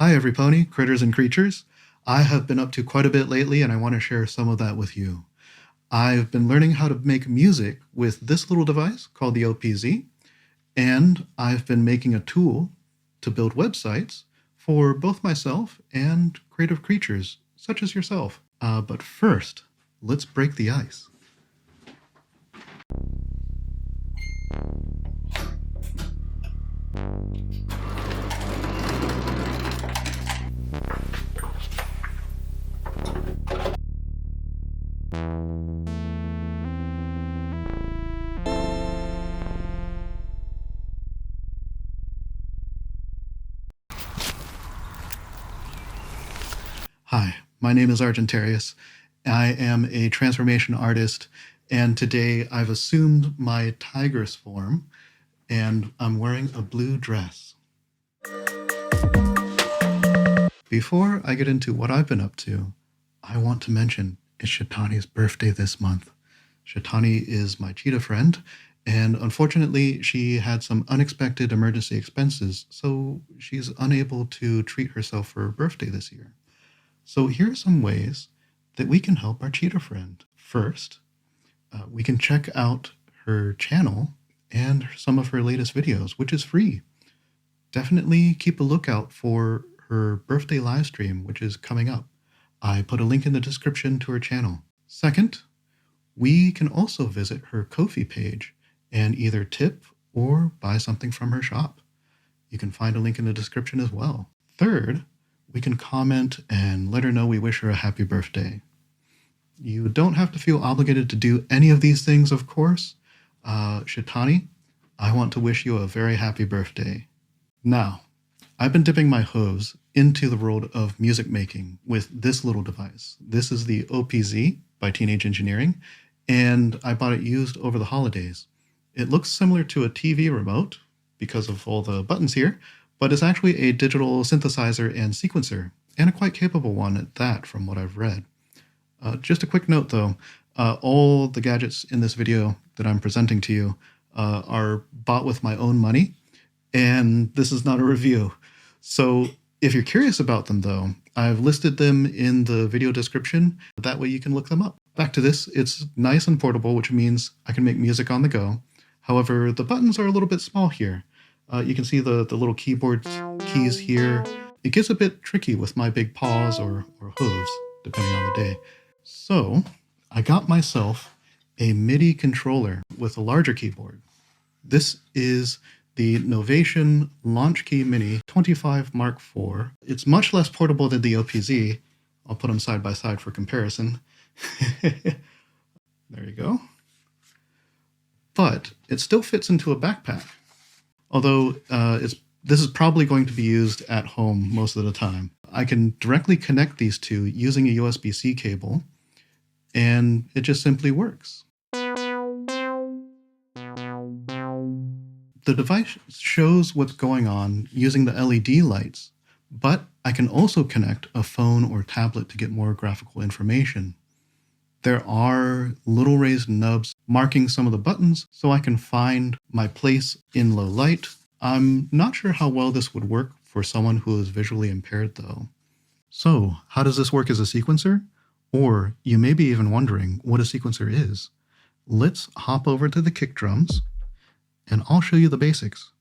Hi everypony, critters and creatures. I have been up to quite a bit lately and I want to share some of that with you. I've been learning how to make music with this little device called the OPZ, and I've been making a tool to build websites for both myself and creative creatures such as yourself. But first, let's break the ice. Hi, my name is Argentarius. I am a transformation artist, and today I've assumed my tigress form, and I'm wearing a blue dress. Before I get into what I've been up to, I want to mention it's Shetani's birthday this month. Shetani is my cheetah friend, and unfortunately she had some unexpected emergency expenses, so she's unable to treat herself for her birthday this year. So here are some ways that we can help our cheetah friend. First, we can check out her channel and some of her latest videos, which is free. Definitely keep a lookout for her birthday live stream, which is coming up. I put a link in the description to her channel. Second, we can also visit her Ko-fi page and either tip or buy something from her shop. You can find a link in the description as well. Third, we can comment and let her know we wish her a happy birthday. You don't have to feel obligated to do any of these things, of course. Shetani, I want to wish you a very happy birthday. Now, I've been dipping my hooves into the world of music making with this little device. This is the OPZ by Teenage Engineering, and I bought it used over the holidays. It looks similar to a TV remote because of all the buttons here, but it's actually a digital synthesizer and sequencer, and a quite capable one at that from what I've read. Just a quick note though, all the gadgets in this video that I'm presenting to you are bought with my own money, and this is not a review. So if you're curious about them though, I've listed them in the video description. That way you can look them up. Back to this, it's nice and portable, which means I can make music on the go. However, the buttons are a little bit small here. You can see the little keyboard keys here. It gets a bit tricky with my big paws or hooves, depending on the day. So I got myself a MIDI controller with a larger keyboard. This is the Novation LaunchKey Mini 25 Mark IV. It's much less portable than the OPZ. I'll put them side by side for comparison. There you go. But it still fits into a backpack. Although this is probably going to be used at home most of the time. I can directly connect these two using a USB-C cable, and it just simply works. The device shows what's going on using the LED lights, but I can also connect a phone or tablet to get more graphical information. There are little raised nubs marking some of the buttons so I can find my place in low light. I'm not sure how well this would work for someone who is visually impaired though. So how does this work as a sequencer? Or you may be even wondering what a sequencer is. Let's hop over to the kick drums and I'll show you the basics.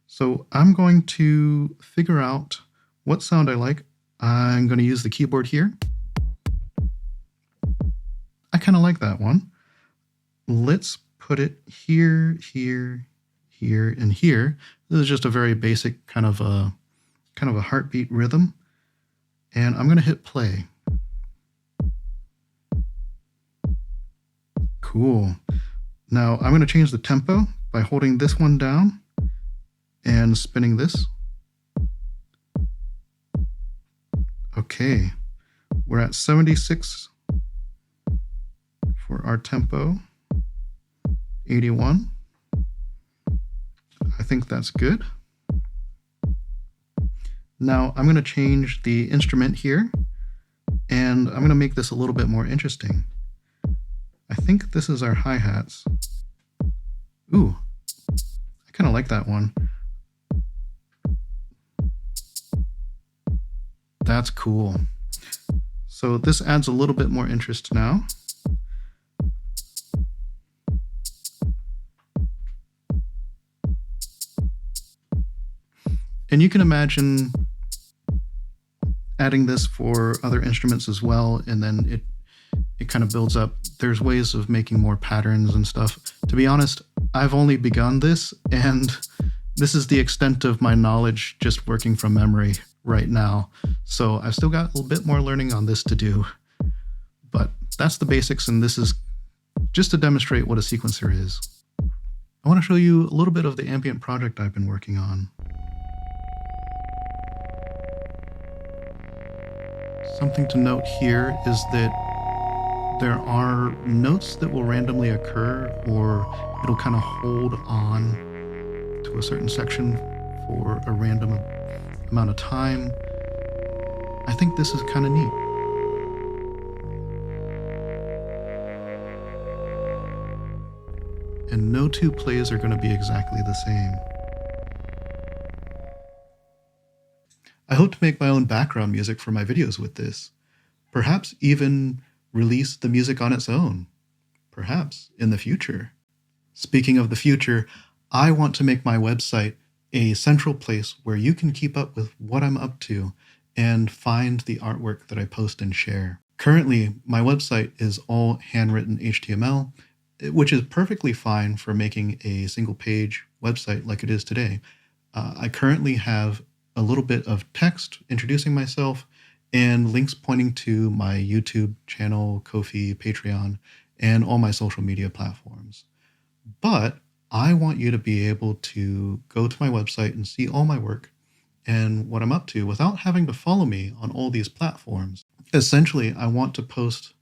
So I'm going to figure out what sound I like. I'm going to use the keyboard here. I kind of like that one. Let's put it here, here, here, and here. This is just a very basic kind of a heartbeat rhythm. And I'm going to hit play. Cool. Now I'm going to change the tempo by holding this one down and spinning this. Okay, we're at 76 for our tempo, 81. I think that's good. Now I'm going to change the instrument here, and I'm going to make this a little bit more interesting. I think this is our hi-hats. Ooh, I kind of like that one. That's cool. So this adds a little bit more interest now. And you can imagine adding this for other instruments as well, and then it kind of builds up. There's ways of making more patterns and stuff. To be honest, I've only begun this, and this is the extent of my knowledge just working from memory right now. So I've still got a little bit more learning on this to do, but that's the basics, and this is just to demonstrate what a sequencer is. I want to show you a little bit of the ambient project I've been working on. Something to note here is that there are notes that will randomly occur, or it'll kind of hold on to a certain section for a random amount of time. I think this is kind of neat. And no two plays are going to be exactly the same. I hope to make my own background music for my videos with this. Perhaps even release the music on its own. Perhaps in the future. Speaking of the future, I want to make my website a central place where you can keep up with what I'm up to and find the artwork that I post and share. Currently, my website is all handwritten HTML, which is perfectly fine for making a single page website like it is today. I currently have a little bit of text introducing myself and links pointing to my YouTube channel, Ko-fi, Patreon, and all my social media platforms. But I want you to be able to go to my website and see all my work and what I'm up to without having to follow me on all these platforms. Essentially, I want to post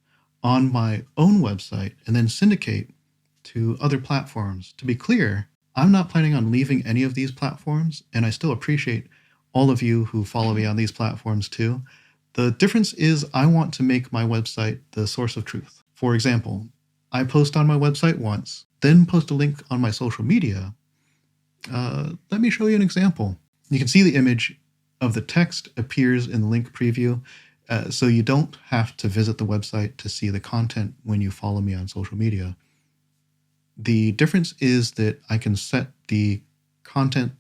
on my own website and then syndicate to other platforms. To be clear, I'm not planning on leaving any of these platforms, and I still appreciate all of you who follow me on these platforms too. The difference is I want to make my website the source of truth. For example, I post on my website once, then post a link on my social media. Let me show you an example. You can see the image of the text appears in the link preview, so you don't have to visit the website to see the content when you follow me on social media. The difference is that I can set the content,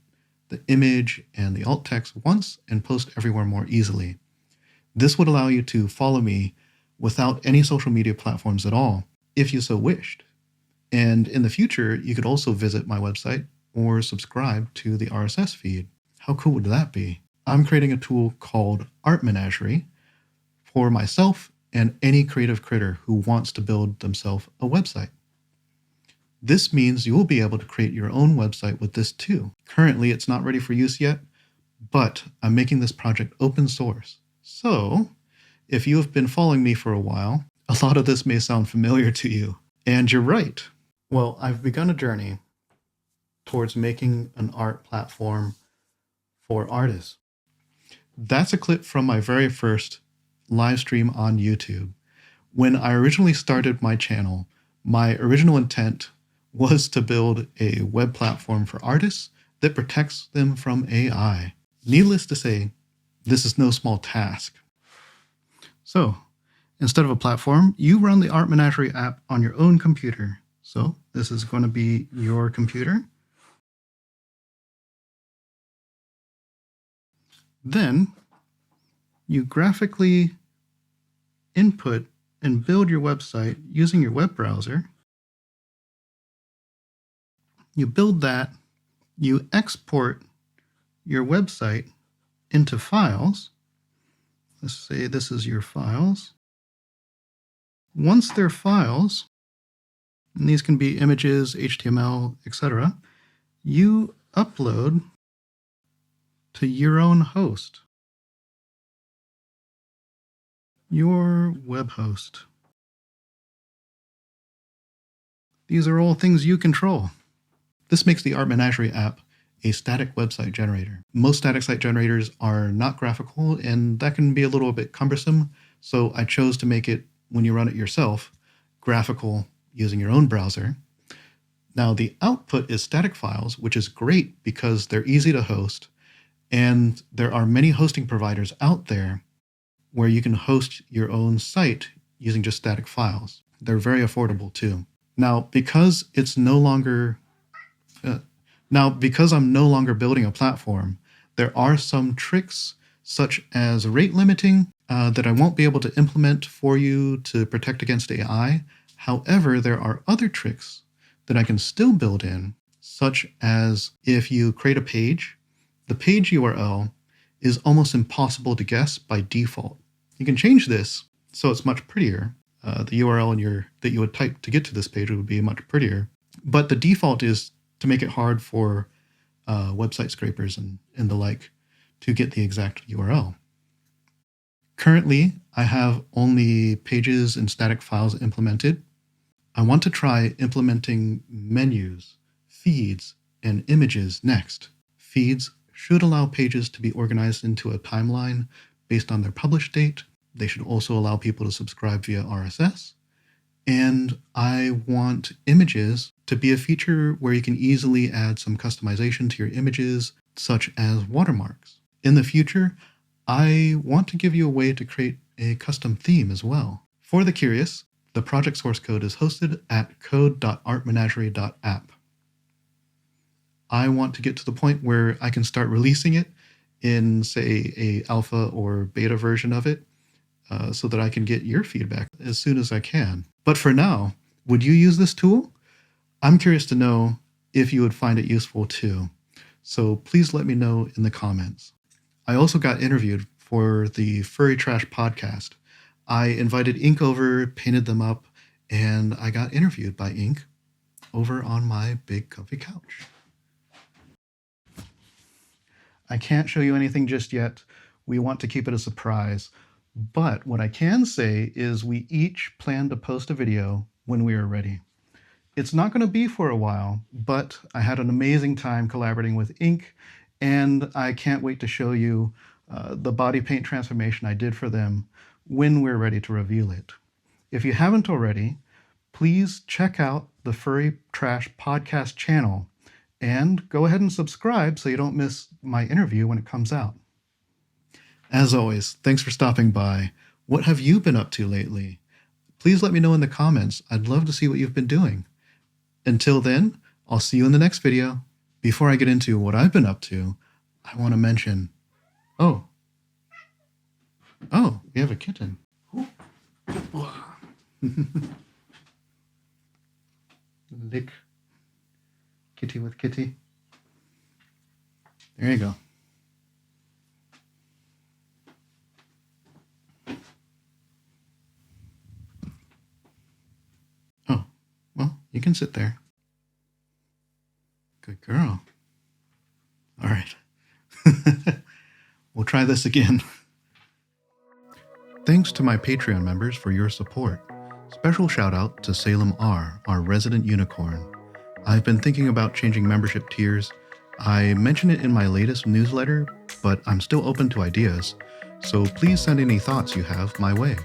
the image, and the alt text once and post everywhere more easily. This would allow you to follow me without any social media platforms at all, if you so wished. And in the future, you could also visit my website or subscribe to the RSS feed. How cool would that be? I'm creating a tool called Art Menagerie for myself and any creative critter who wants to build themselves a website. This means you will be able to create your own website with this too. Currently, it's not ready for use yet, but I'm making this project open source. So, if you have been following me for a while, a lot of this may sound familiar to you. And you're right. Well, I've begun a journey towards making an art platform for artists. That's a clip from my very first live stream on YouTube. When I originally started my channel, my original intent was to build a web platform for artists that protects them from AI. Needless to say, this is no small task. So, instead of a platform, you run the Art Menagerie app on your own computer. So, this is going to be your computer. Then, you graphically input and build your website using your web browser. You build that, you export your website into files. Let's say this is your files. Once they're files, and these can be images, HTML, etc., you upload to your own host, your web host. These are all things you control. This makes the Art Menagerie app a static website generator. Most static site generators are not graphical, and that can be a little bit cumbersome, so I chose to make it, when you run it yourself, graphical using your own browser. Now, the output is static files, which is great because they're easy to host, and there are many hosting providers out there where you can host your own site using just static files. They're very affordable too. Now, because I'm no longer building a platform, there are some tricks such as rate limiting that I won't be able to implement for you to protect against AI. However, there are other tricks that I can still build in, such as if you create a page, the page URL is almost impossible to guess by default. You can change this so it's much prettier. The URL that you would type to get to this page would be much prettier. But the default is to make it hard for website scrapers and the like to get the exact URL. Currently, I have only pages and static files implemented. I want to try implementing menus, feeds, and images next. Feeds should allow pages to be organized into a timeline based on their publish date. They should also allow people to subscribe via RSS. And I want images to be a feature where you can easily add some customization to your images, such as watermarks. In the future, I want to give you a way to create a custom theme as well. For the curious, the project source code is hosted at code.artmenagerie.app. I want to get to the point where I can start releasing it in, say, a alpha or beta version of it, so that I can get your feedback as soon as I can. But for now, would you use this tool? I'm curious to know if you would find it useful too. So please let me know in the comments. I also got interviewed for the Furry Trash podcast. I invited Ink over, painted them up, and I got interviewed by Ink over on my big comfy couch. I can't show you anything just yet. We want to keep it a surprise. But what I can say is we each plan to post a video when we are ready. It's not going to be for a while, but I had an amazing time collaborating with Ink, and I can't wait to show you the body paint transformation I did for them when we're ready to reveal it. If you haven't already, please check out the Furry Trash podcast channel and go ahead and subscribe so you don't miss my interview when it comes out. As always, thanks for stopping by. What have you been up to lately? Please let me know in the comments. I'd love to see what you've been doing. Until then, I'll see you in the next video. Before I get into what I've been up to, I want to mention... Oh, we have a kitten. Lick. Kitty with kitty. There you go. Oh, well, you can sit there. Good girl. All right. We'll try this again. Thanks to my Patreon members for your support. Special shout out to Salem R, our resident unicorn. I've been thinking about changing membership tiers. I mentioned it in my latest newsletter, but I'm still open to ideas, so please send any thoughts you have my way.